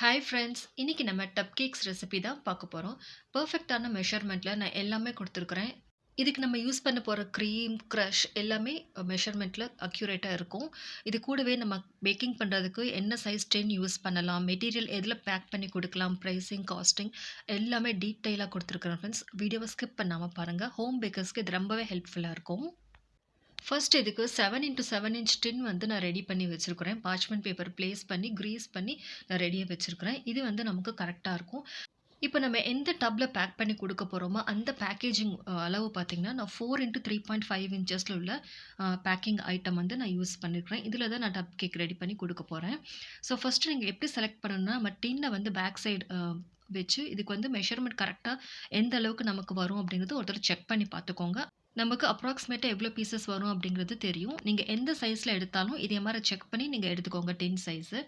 Hi friends! இன்னைக்கு நம்ம dub cakes recipe தான் பார்க்க போறோம். பெர்ஃபெக்ட்டான மெஷர்மென்ட்ல நான் எல்லாமே குடுத்துருக்கிறேன். இதுக்கு நம்ம யூஸ் பண்ண போற கிரீம், க்ரஷ் எல்லாமே மெஷர்மென்ட்ல அக்யூரேட்டா இருக்கும். இது கூடவே நம்ம பேக்கிங் பண்றதுக்கு என்ன சைஸ் டின் யூஸ் பண்ணலாம், மெட்டீரியல் எதுல பேக் பண்ணி குடுக்கலாம், பிரைசிங், காஸ்டிங் எல்லாமே டீட்டெயிலா குடுத்துருக்கிறேன் ஃப்ரெண்ட்ஸ். வீடியோவ ஸ்கிப் பண்ணாம பாருங்க. ஹோம் பேக்கர்ஸ்க்கு இது ரொம்பவே ஹெல்ப்ஃபுல்லா இருக்கும். ஃபர்ஸ்ட் இதுக்கு 7 இன்டூ 7 இன்ச் டின் வந்து நான் ரெடி பண்ணி வச்சிருக்கிறேன். பார்ச்மென்ட் பேப்பர் பிளேஸ் பண்ணி, கிரீஸ் பண்ணி நான் ரெடியா வச்சிருக்கிறேன். இது வந்து நமக்கு கரெக்ட்டா இருக்கும். இப்ப நம்ம எந்த டப்ல பேக் பண்ணி குடுக்க போறோமோ, அந்த பேக்கேஜிங் அளவு பார்த்தீங்கன்னா, நான் 4 இன்டூ 3.5 இன்ச்சஸ்ல உள்ள பேக்கிங் ஐட்டம் வந்து நான் யூஸ் பண்ணியிருக்கிறேன். இதில தான் நான் டப் கேக் ரெடி பண்ணி குடுக்க போறேன். ஸோ ஃபர்ஸ்ட்டு நீங்க எப்படி செலக்ட் பண்ணணும்னா, நம்ம டின்ன வந்து பேக் சைடு வச்சு இதுக்கு வந்து மெஷர்மென்ட் கரெக்ட்டா எந்த அளவுக்கு நமக்கு வரும் அப்படிங்கிறது ஒரு தடவ செக் பண்ணி பார்த்துக்கோங்க. நமக்கு அப்ராக்ஸிமேட்டா எவ்வளோ பீசஸ் வரும் அப்படிங்கிறது தெரியும். நீங்க எந்த சைஸ்ல எடுத்தாலும் இதே மாரி செக் பண்ணி நீங்க எடுத்துக்கோங்க டின் சைஸு.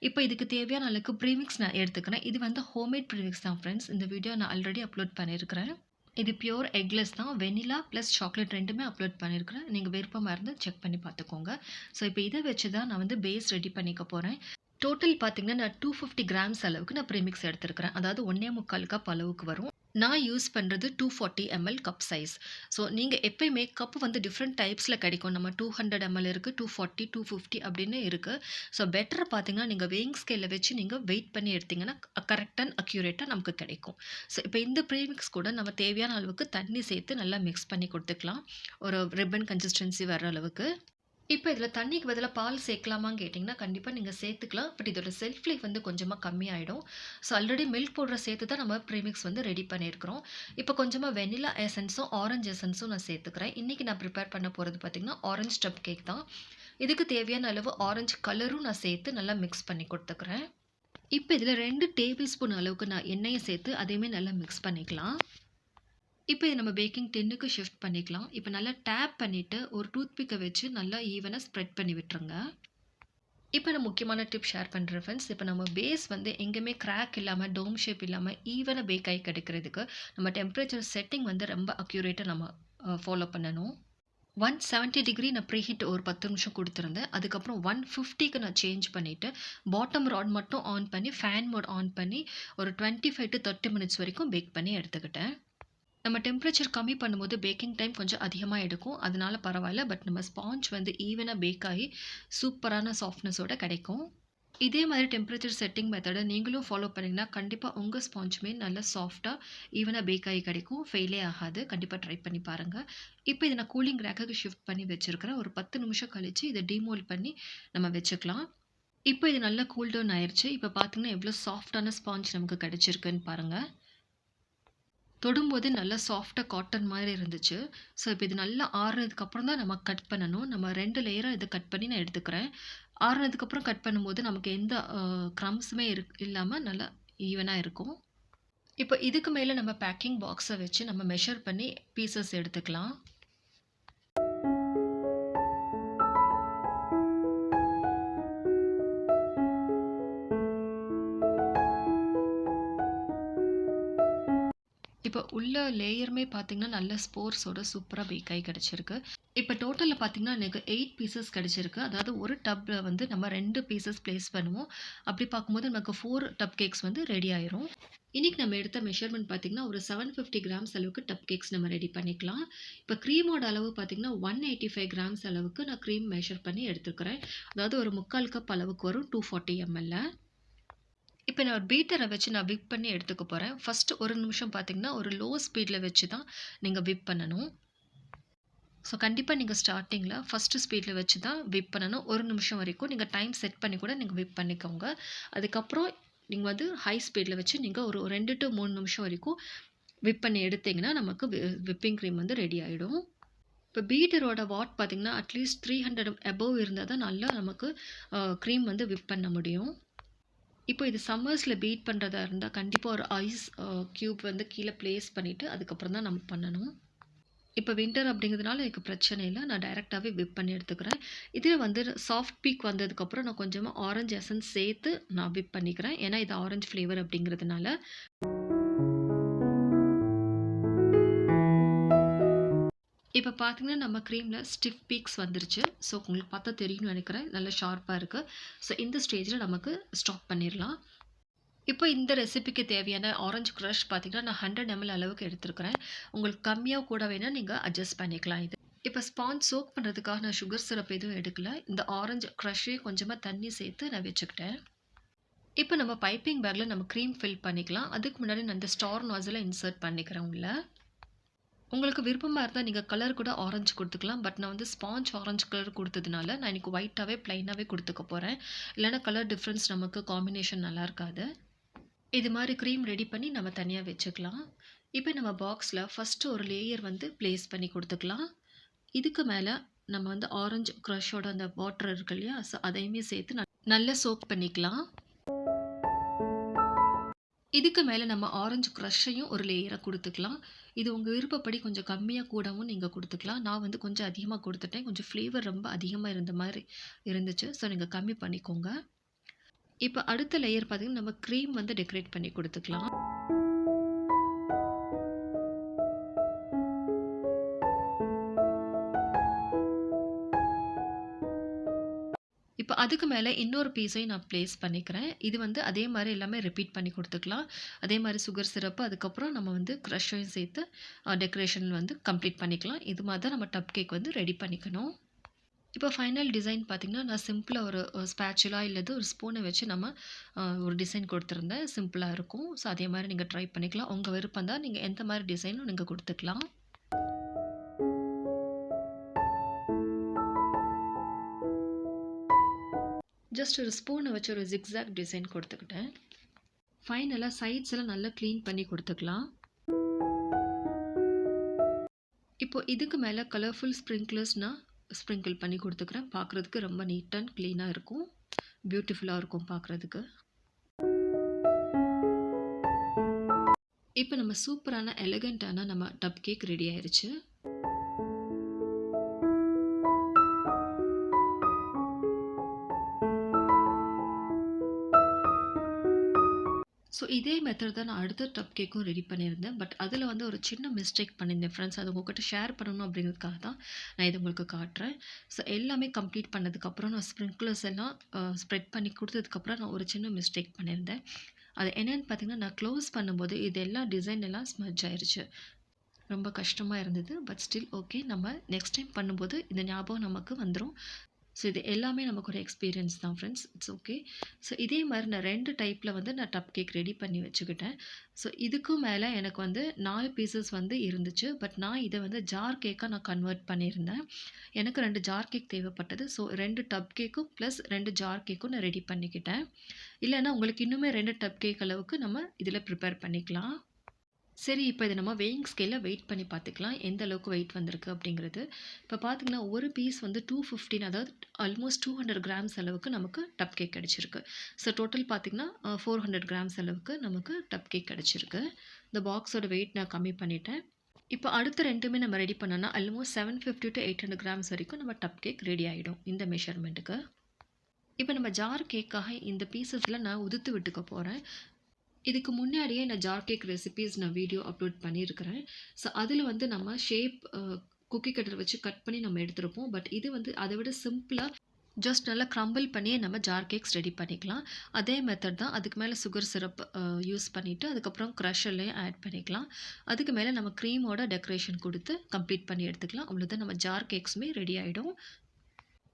இப்ப இதுக்கு தேவையான அளவுக்கு ப்ரீமிக்ஸ் நான் எடுத்துக்கிறேன். இது வந்து ஹோம்மேட் ப்ரீமிக்ஸ் தான் ஃப்ரெண்ட்ஸ். இந்த வீடியோ நான் ஆல்ரெடி அப்லோட் பண்ணியிருக்கிறேன். இது பியூர் எக்லெஸ் தான். வெனிலா பிளஸ் சாக்லேட் 2மே அப்லோட் பண்ணியிருக்கிறேன். நீங்க விருப்பமா இருந்தா செக் பண்ணி பார்த்துக்கோங்க. ஸோ இப்ப இத வச்சு தான் நான் வந்து பேஸ் ரெடி பண்ணிக்க போறேன். டோட்டல் பார்த்தீங்கன்னா, நான் 250 கிராம்ஸ் அளவுக்கு நான் ப்ரீமிக்ஸ் எடுத்திருக்கிறேன். அதாவது 1 1/4 கப் அளவுக்கு வரும். நான் யூஸ் பண்றது 240 ml கப் சைஸ். ஸோ நீங்க எப்பயுமே கப் வந்து டிஃபரெண்ட் டைப்ஸ்ல கிடைக்கும். நம்ம 200 ml இருக்கு, 240, 250 அப்படின்னு இருக்கு. ஸோ பெட்டர் பார்த்தீங்கன்னா, நீங்க வேயிங் ஸ்கேல்ல வச்சு நீங்க வெயிட் பண்ணி எடுத்தீங்கன்னா, கரெக்ட் அண்ட் அக்யூரேட்டா நமக்கு கிடைக்கும். ஸோ இப்ப இந்த ப்ரீமிக்ஸ் கூட நம்ம தேவையான அளவுக்கு தண்ணி சேர்த்து நல்லா மிக்ஸ் பண்ணி குடுத்துக்கலாம். ஒரு ரிப்பன் கன்சிஸ்டன்சி வர்ற அளவுக்கு. இப்ப இதில தண்ணிக்கு பதிலா பால் சேர்க்கலாமான்னு கேட்டீங்கன்னா, கண்டிப்பா நீங்க சேர்த்துக்கலாம். பட் இதோட செல்ஃப் லைஃப் வந்து கொஞ்சமா கம்மியாயிடும். ஸோ ஆல்ரெடி மில்க் பவுடர சேர்த்து தான் நம்ம ப்ரீமிக்ஸ் வந்து ரெடி பண்ணியிருக்கிறோம். இப்ப கொஞ்சமா வெனிலா எசன்ஸும், ஆரஞ்ச் எசன்ஸும் நான் சேர்த்துக்கிறேன். இன்னைக்கு நான் ப்ரிப்பேர் பண்ண போறது பார்த்தீங்கன்னா, ஆரஞ்ச் டப் கேக் தான். இதுக்கு தேவையான அளவு ஆரஞ்ச் கலரும் நான் சேர்த்து நல்லா மிக்ஸ் பண்ணி குடுத்துக்கிறேன். இப்ப இதில 2 டேபிள் ஸ்பூன் அளவுக்கு நான் எண்ணெய சேர்த்து அதையுமே நல்லா மிக்ஸ் பண்ணிக்கலாம். இப்ப இத நம்ம பேக்கிங் டின்னுக்கு ஷிஃப்ட் பண்ணிக்கலாம். இப்ப நல்லா டேப் பண்ணிட்டு, ஒரு டூத் பிக்க வச்சு நல்லா ஈவனா ஸ்ப்ரெட் பண்ணி விட்டுருங்க. இப்ப நான் முக்கியமான டிப் ஷேர் பண்றேன் ஃபிரெண்ட்ஸ். இப்ப நம்ம பேஸ் வந்து எங்கேயுமே கிராக் இல்லாம, டோம் ஷேப் இல்லாம ஈவனா பேக் ஆயி கிடைக்கிறதுக்கு, நம்ம டெம்பரேச்சர் செட்டிங் வந்து ரொம்ப அக்யூரேட்டா நம்ம ஃபாலோ பண்ணணும். 170 டிகிரி நான் ப்ரீஹீட் ஒரு 10 நிமிஷம் குடுத்துருந்தேன். அதுக்கப்புறம் 150க்கு நான் சேஞ்ச் பண்ணிட்டு, பாட்டம் ராட் மட்டும் ஆன் பண்ணி, ஃபேன் மோட் ஆன் பண்ணி, ஒரு 25 டூ 30 மினிட்ஸ் வரைக்கும் பேக் பண்ணி எடுத்துக்கிட்டேன். நம்ம டெம்பரேச்சர் கம்மி பண்ணும்போது பேக்கிங் டைம் கொஞ்சம் அதிகமா எடுக்கும். அதனால பரவால்ல. பட் நம்ம ஸ்பாஞ்ச் வந்து ஈவனா பேக் ஆகி சூப்பரான சாஃப்ட்னஸோட கிடைக்கும். இதே மாதிரி டெம்பரேச்சர் செட்டிங் மெத்தட நீங்களும் ஃபாலோ பண்ணீங்கன்னா, கண்டிப்பா உங்க ஸ்பாஞ்சுமே நல்லா சாஃப்ட்டா, ஈவனா பேக் ஆகி கிடைக்கும். ஃபெயிலே ஆகாது. கண்டிப்பா ட்ரை பண்ணி பாருங்க. இப்ப இத நான் கூலிங் ரேக்குக்கு ஷிஃப்ட் பண்ணி வச்சிருக்கிறேன். ஒரு 10 நிமிஷம் கழிச்சு இத டீமோல்ட் பண்ணி நம்ம வச்சுக்கலாம். இப்ப இது நல்லா கூல் டவுன் ஆயிருச்சு. இப்ப பார்த்தீங்கன்னா, எவ்ளோ சாஃப்ட்டான ஸ்பாஞ்ச் நமக்கு கிடைச்சிருக்குன்னு பாருங்க. தொடும்போதே நல்லா சாஃப்ட்டா காட்டன் மாரி இருந்துச்சு. ஸோ, இப்ப இது நல்லா ஆறுனதுக்கு அப்புறம் தான் நம்ம கட் பண்ணணும். நம்ம 2 லேயரா இத கட் பண்ணி நான் எடுத்துக்கிறேன். ஆறுனதுக்கப்புறம் கட் பண்ணும்போது நமக்கு எந்த க்ரம்ஸுமே இல்லாம நல்லா ஈவனா இருக்கும். இப்ப இதுக்கு மேல நம்ம பேக்கிங் பாக்ஸ வச்சு நம்ம மெஷர் பண்ணி பீசஸ் எடுத்துக்கலாம். இப்ப உள்ள லேயருமே பார்த்தீங்கன்னா, நல்ல ஸ்போர்ஸோட சூப்பரா பேக் ஆயி கிடைச்சிருக்கு. இப்ப டோட்டல்ல பார்த்தீங்கன்னா, எனக்கு 8 பீசஸ் கிடைச்சிருக்கு. அதாவது ஒரு டப்ல வந்து நம்ம 2 பீசஸ் பிளேஸ் பண்ணுவோம். அப்படி பார்க்கும்போது நமக்கு 4 டப் கேக்ஸ் வந்து ரெடி ஆயிரும். இன்னைக்கு நம்ம எடுத்த மெஷர்மென்ட் பார்த்தீங்கன்னா, ஒரு 750 கிராம்ஸ் அளவுக்கு டப் கேக்ஸ் நம்ம ரெடி பண்ணிக்கலாம். இப்ப கிரீமோட அளவு பார்த்தீங்கன்னா, 185 கிராம்ஸ் அளவுக்கு நான் கிரீம் மெஷர் பண்ணி எடுத்துக்கிறேன். அதாவது ஒரு 3/4 கப் அளவுக்கு வரும் 240 mlல. இப்ப நான் ஒரு பீட்டர வச்சு நான் விப் பண்ணி எடுத்துக்க போறேன். ஃபர்ஸ்ட் 1 நிமிஷம் பார்த்தீங்கன்னா, ஒரு லோ ஸ்பீட்ல வச்சு தான் நீங்க விப் பண்ணணும். ஸோ கண்டிப்பா நீங்க ஸ்டார்ட்டிங்ல ஃபர்ஸ்ட் ஸ்பீட்ல வச்சு தான் விப் பண்ணணும். 1 நிமிஷம் வரைக்கும் நீங்க டைம் செட் பண்ணி கூட நீங்க விப் பண்ணிக்கோங்க. அதுக்கப்புறம் நீங்க வந்து ஹை ஸ்பீட்ல வச்சு நீங்க ஒரு 2 டூ 3 நிமிஷம் வரைக்கும் விப் பண்ணி எடுத்தீங்கன்னா, நமக்கு விப்பிங் கிரீம் வந்து ரெடி ஆயிடும். இப்ப பீட்டரோட வாட் பார்த்தீங்கன்னா, அட்லீஸ்ட் 300 அபோவ் இருந்தா தான் நல்லா நமக்கு கிரீம் வந்து விப் பண்ண முடியும். இப்போ இது சம்மர்ஸ்ல பீட் பண்றதா இருந்தா, கண்டிப்பா ஒரு ஐஸ் கியூப் வந்து கீழ பிளேஸ் பண்ணிட்டு, அதுக்கப்புறம் தான் நம்ம பண்ணணும். இப்ப வின்டர் அப்படிங்கிறதுனால எனக்கு பிரச்சனை இல்ல. நான் டைரக்ட்டாவே விப் பண்ணி எடுத்துக்கிறேன். இதுல வந்து சாஃப்ட் பீக் வந்ததுக்கப்புறம் நான் கொஞ்சமா ஆரஞ்ச் எசன்ஸ் சேர்த்து நான் விப் பண்ணிக்கிறேன். ஏன்னா, இது ஆரஞ்ச் ஃப்ளேவர் அப்படிங்கிறதுனால. இப்ப பார்த்தீங்கன்னா, நம்ம கிரீம்ல ஸ்டிஃப் பீக்ஸ் வந்துருச்சு. ஸோ, உங்களுக்கு பார்த்தா தெரியும்னு நெனைக்கிறேன். நல்லா ஷார்ப்பா இருக்கு. ஸோ, இந்த ஸ்டேஜ்ல நமக்கு ஸ்டாப் பண்ணிரலாம். இப்போ இந்த ரெசிபிக்கு தேவையான ஆரஞ்சு க்ரஷ் பார்த்தீங்கன்னா, நான் 100 ml அளவுக்கு எடுத்துருக்கிறேன். உங்களுக்கு கம்மியா கூட வேணா நீங்க அட்ஜஸ்ட் பண்ணிக்கலாம் இது. இப்ப ஸ்பாஞ்ச் சோக் பண்றதுக்காக நான் சுகர் சிரப் எதுவும் எடுக்கல. இந்த ஆரஞ்சு க்ரஷ்ஷே கொஞ்சமா தண்ணி சேர்த்து நான் வச்சுக்கிட்டேன். இப்ப நம்ம பைப்பிங் பேக்ல நம்ம கிரீம் ஃபில் பண்ணிக்கலாம். அதுக்கு முன்னாடி நான் இந்த ஸ்டார் நாஸல இன்சர்ட் பண்ணிக்கிறேன் உள்ள. உங்களுக்கு விருப்பமா இருந்தா நீங்க கலர் கூட ஆரஞ்சு குடுத்துக்கலாம். பட் நான் வந்து ஸ்பாஞ்ச் ஆரஞ்சு கலர் குடுத்ததுனால, நான் இன்னைக்கு ஒயிட்டாவே பிளைனாவே குடுத்துக்க போறேன். இல்லன்னா கலர் டிஃபரன்ஸ் நமக்கு காம்பினேஷன் நல்லா இருக்காது. இது மாரி கிரீம் ரெடி பண்ணி நம்ம தனியா வச்சுக்கலாம். இப்ப நம்ம பாக்ஸ்ல ஃபர்ஸ்ட்டு ஒரு லேயர் வந்து பிளேஸ் பண்ணி குடுத்துக்கலாம். இதுக்கு மேல நம்ம வந்து ஆரஞ்சு க்ரஷோட அந்த வாட்டர் இருக்கு இல்லையா? ஸோ அதையுமே சேர்த்து நல்லா சோக் பண்ணிக்கலாம். இதுக்கு மேல நம்ம ஆரஞ்சு க்ரஷ்ஷையும் ஒரு லேயரா குடுத்துக்கலாம். இது உங்க விருப்பப்படி கொஞ்சம் கம்மியா கூடவும் நீங்க குடுத்துக்கலாம். நான் வந்து கொஞ்சம் அதிகமா குடுத்துட்டேன். கொஞ்சம் ஃப்ளேவர் ரொம்ப அதிகமா இருந்த மாரி இருந்துச்சு. ஸோ நீங்க கம்மி பண்ணிக்கோங்க. இப்ப அடுத்த லேயர் பார்த்தீங்கன்னா, நம்ம கிரீம் வந்து டெக்கரேட் பண்ணி குடுத்துக்கலாம். இப்ப அதுக்கு மேல இன்னொரு பீஸையும் நான் பிளேஸ் பண்ணிக்கிறேன். இது வந்து அதே மாரி எல்லாமே ரிப்பீட் பண்ணி குடுத்துக்கலாம். அதே மாரி சுகர் சிரப்பு, அதுக்கப்புறம் நம்ம வந்து க்ரஷ்ஷையும் சேர்த்து டெக்கரேஷன் வந்து கம்ப்ளீட் பண்ணிக்கலாம். இது மாரி தான் நம்ம டப் கேக் வந்து ரெடி பண்ணிக்கணும். இப்போ ஃபைனல் டிசைன் பார்த்தீங்கன்னா, நான் சிம்பிளா ஒரு ஸ்பேச்சுலா இல்லது ஒரு ஸ்பூன வச்சு நம்ம ஒரு டிசைன் குடுத்துருந்தேன். சிம்பிளா இருக்கும். ஸோ அதே மாரி நீங்க ட்ரை பண்ணிக்கலாம். உங்க விருப்பம் தான். நீங்க எந்த மாரி டிசைனும் நீங்க குடுத்துக்கலாம். ஜஸ்ட் ஒரு ஸ்பூன வச்சு ஒரு ஜிக்ஸாக் டிசைன் குடுத்துக்கிட்டேன். ஃபைனலா சைட்ஸ் எல்லாம் நல்லா கிளீன் பண்ணி குடுத்துக்கலாம். இப்போ இதுக்கு மேல கலர்ஃபுல் ஸ்ப்ரிங்க்லர்ஸ் நான் ஸ்ப்ரிங்கிள் பண்ணி குடுத்துக்கிறேன். பார்க்குறதுக்கு ரொம்ப நீட் அண்ட் கிளீனா இருக்கும். பியூட்டிஃபுல்லா இருக்கும் பார்க்குறதுக்கு. இப்போ நம்ம சூப்பரான எலகன்ட்டான நம்ம டப் கேக் ரெடி ஆயிருச்சு. ஸோ இதே மெத்தட் தான் நான் அடுத்த டப் கேக்கும் ரெடி பண்ணியிருந்தேன். பட் அதில வந்து ஒரு சின்ன மிஸ்டேக் பண்ணியிருந்தேன் ஃப்ரெண்ட்ஸ். அது உங்ககிட்ட ஷேர் பண்ணணும் அப்படிங்கிறதுக்காக தான் நான் இத உங்களுக்கு காட்டுறேன். ஸோ எல்லாமே கம்ப்ளீட் பண்ணதுக்கப்புறம் நான் ஸ்ப்ரிங்க்லர்ஸ் எல்லாம் ஸ்ப்ரெட் பண்ணி குடுத்ததுக்கப்புறம் நான் ஒரு சின்ன மிஸ்டேக் பண்ணியிருந்தேன். அது என்னன்னு பார்த்தீங்கன்னா, நான் க்ளோஸ் பண்ணும்போது இது எல்லாம் டிசைன் எல்லாம் ஸ்மட்ஜ் ஆயிருச்சு. ரொம்ப கஷ்டமா இருந்தது. But still okay. நம்ம நெக்ஸ்ட் டைம் பண்ணும்போது இந்த ஞாபகம் நமக்கு வந்துரும். ஸோ இது எல்லாமே நமக்கு ஒரு எக்ஸ்பீரியன்ஸ் தான் ஃப்ரெண்ட்ஸ். It's okay. ஸோ இதே மாரி நான் 2 டைப்ல வந்து நான் டப் கேக் ரெடி பண்ணி வச்சுக்கிட்டேன். ஸோ இதுக்கும் மேல எனக்கு வந்து 4 பீசஸ் வந்து இருந்துச்சு. பட் நான் இத வந்து ஜார் கேக்கா நான் கன்வெர்ட் பண்ணியிருந்தேன். எனக்கு 2 ஜார் கேக் தேவைப்பட்டது. ஸோ 2 டப் கேக்கும் ப்ளஸ் 2 ஜார் கேக்கும் நான் ரெடி பண்ணிக்கிட்டேன். இல்லன்னா உங்களுக்கு இன்னுமே 2 டப் கேக் அளவுக்கு நம்ம இதில ப்ரிப்பேர் பண்ணிக்கலாம். சரி, இப்ப இத நம்ம வெயிங் ஸ்கேல்ல வெயிட் பண்ணி பார்த்துக்கலாம். எந்த அளவுக்கு வெயிட் வந்திருக்கு அப்படிங்கிறது. இப்ப பார்த்தீங்கன்னா, ஒரு பீஸ் வந்து 215 அதாவது ஆல்மோஸ்ட் 200 கிராம்ஸ் அளவுக்கு நமக்கு டப் கேக் கிடைச்சிருக்கு. ஸோ டோட்டல் பார்த்தீங்கன்னா, 400 கிராம்ஸ் அளவுக்கு நமக்கு டப் கேக் கிடைச்சிருக்கு. இந்த பாக்ஸோட வெயிட் நான் கம்மி பண்ணிட்டேன். இப்ப அடுத்த 2மே நம்ம ரெடி பண்ணோம்னா, ஆல்மோஸ்ட் 750 டூ 800 கிராம்ஸ் வரைக்கும் நம்ம டப் கேக் ரெடி ஆயிடும். இந்த மெஷர்மென்ட்க்கு. இப்ப நம்ம ஜார் கேக்காக இந்த பீஸஸ்ல நான் உதுத்து விட்டுக்க போறேன். இதுக்கு முன்னாடியே நான் ஜார் கேக் ரெசிபீஸ் நான் வீடியோ அப்லோட் பண்ணியிருக்கிறேன். ஸோ அதில வந்து நம்ம ஷேப் குக்கி கட்டர் வச்சு கட் பண்ணி நம்ம எடுத்திருப்போம். பட் இது வந்து அத விட சிம்பிளா ஜஸ்ட் நல்லா கிரம்பிள் பண்ணியே நம்ம ஜார் கேக்ஸ் ரெடி பண்ணிக்கலாம். அதே மெத்தட் தான். அதுக்கு மேல சுகர் சிரப் யூஸ் பண்ணிட்டு, அதுக்கப்புறம் க்ரஷர்லயும் ஆட் பண்ணிக்கலாம். அதுக்கு மேல நம்ம கிரீமோட டெக்கரேஷன் குடுத்து கம்ப்ளீட் பண்ணி எடுத்துக்கலாம். அவ்வளோதான் நம்ம ஜார் கேக்ஸுமே ரெடி ஆயிடும்.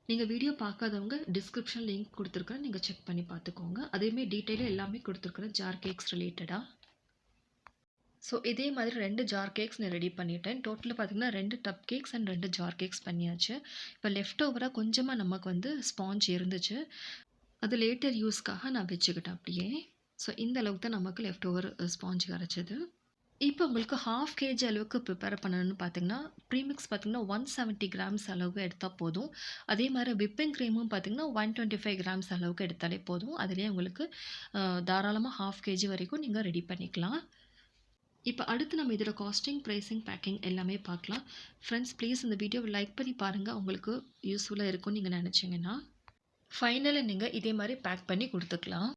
நீங்க வீடியோ பார்க்காதவங்க டிஸ்கிரிப்ஷன் லிங்க் குடுத்துருக்கேன். நீங்க செக் பண்ணி பார்த்துக்கோங்க. அதேமாரி டீட்டெயிலா எல்லாமே குடுத்துருக்கிறேன் ஜார் கேக்ஸ் ரிலேட்டடா. ஸோ இதே மாதிரி 2 ஜார் கேக்ஸ் நான் ரெடி பண்ணிட்டேன். டோட்டலா பார்த்தீங்கன்னா 2 tub cakes and 2 jar cakes பண்ணியாச்சு. இப்போ லெஃப்ட் ஓவரா கொஞ்சமா நமக்கு வந்து ஸ்பாஞ்ச் இருந்துச்சு. அது லேட்டர் யூஸ்க்காக நான் வச்சுக்கிட்டேன் அப்படியே. ஸோ இந்த அளவுக்கு தான் நமக்கு லெஃப்ட் ஓவர் ஸ்பாஞ்ச் கிடைச்சது. இப்போ உங்களுக்கு 1/2 கேஜி அளவுக்கு ப்ரிப்பேர் பண்ணணும்னு பார்த்தீங்கன்னா, ப்ரீமிக்ஸ் பார்த்தீங்கன்னா 170 கிராம்ஸ் அளவு எடுத்தா போதும். அதே மாரி விப்பிங் கிரீமும் பார்த்தீங்கன்னா 125 கிராம்ஸ் அளவுக்கு எடுத்தாலே போதும். அதிலேயே உங்களுக்கு தாராளமா 1/2 கேஜி வரைக்கும் நீங்க ரெடி பண்ணிக்கலாம். இப்ப அடுத்து நம்ம இதோட காஸ்டிங், பிரைசிங், பேக்கிங் எல்லாமே பார்க்கலாம். ஃப்ரெண்ட்ஸ் ப்ளீஸ் இந்த வீடியோவ லைக் பண்ணி பாருங்க. உங்களுக்கு யூஸ்ஃபுல்லா இருக்கும்னு நீங்க நினைச்சீங்கன்னா. ஃபைனலா நீங்க இதே மாரி பேக் பண்ணி குடுத்துக்கலாம்.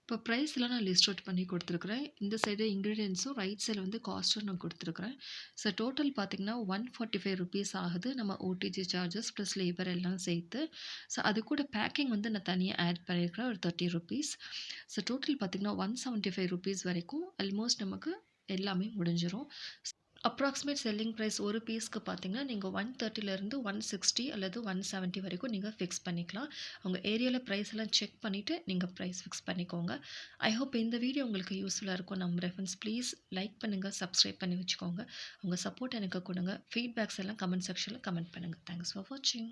இப்போ இப்போ ப்ரைஸ்லாம் நான் லிஸ்ட் அவுட் பண்ணி குடுத்துருக்குறேன். இந்த சைடு இன்கிரீடியன்ட்ஸும், ரைட் சைடுல வந்து காஸ்ட்டும் நான் குடுத்துருக்குறேன். ஸோ டோட்டல் பார்த்தீங்கன்னா, ₹145 ஆகுது. நம்ம ஓடிஜி சார்ஜஸ் ப்ளஸ் லேபர் எல்லாம் சேர்த்து. ஸோ அது கூட பேக்கிங் வந்து நான் தனியா ஆட் பண்ணியிருக்கிறேன். ஒரு ₹30. ஸோ டோட்டல் பார்த்தீங்கன்னா, ₹175 வரைக்கும் ஆல்மோஸ்ட் நமக்கு எல்லாமே முடிஞ்சிரும். அப்ராக்ஸிமேட் செல்லிங் பிரைஸ் ஒரு பீஸ்க்கு பார்த்தீங்கன்னா, நீங்க 130லேருந்து 160 அல்லது 170 வரைக்கும் நீங்க ஃபிக்ஸ் பண்ணிக்கலாம். உங்க ஏரியால பிரைஸ் எல்லாம் செக் பண்ணிட்டு, நீங்க பிரைஸ் ஃபிக்ஸ் பண்ணிக்கோங்க. ஐ ஹோப் இந்த வீடியோ உங்களுக்கு யூஸ்ஃபுல்லா இருக்கும் நம்புறேன் ஃப்ரெண்ட்ஸ். ப்ளீஸ் லைக் பண்ணுங்க, சப்ஸ்கிரைப் பண்ணி வச்சுக்கோங்க. உங்க சப்போர்ட் எனக்கு குடுங்க. ஃபீட்பேக்ஸ் எல்லாம் கமெண்ட் செக்ஷன்ல கமெண்ட் பண்ணுங்க. தேங்க்ஸ் ஃபார் வாட்சிங்.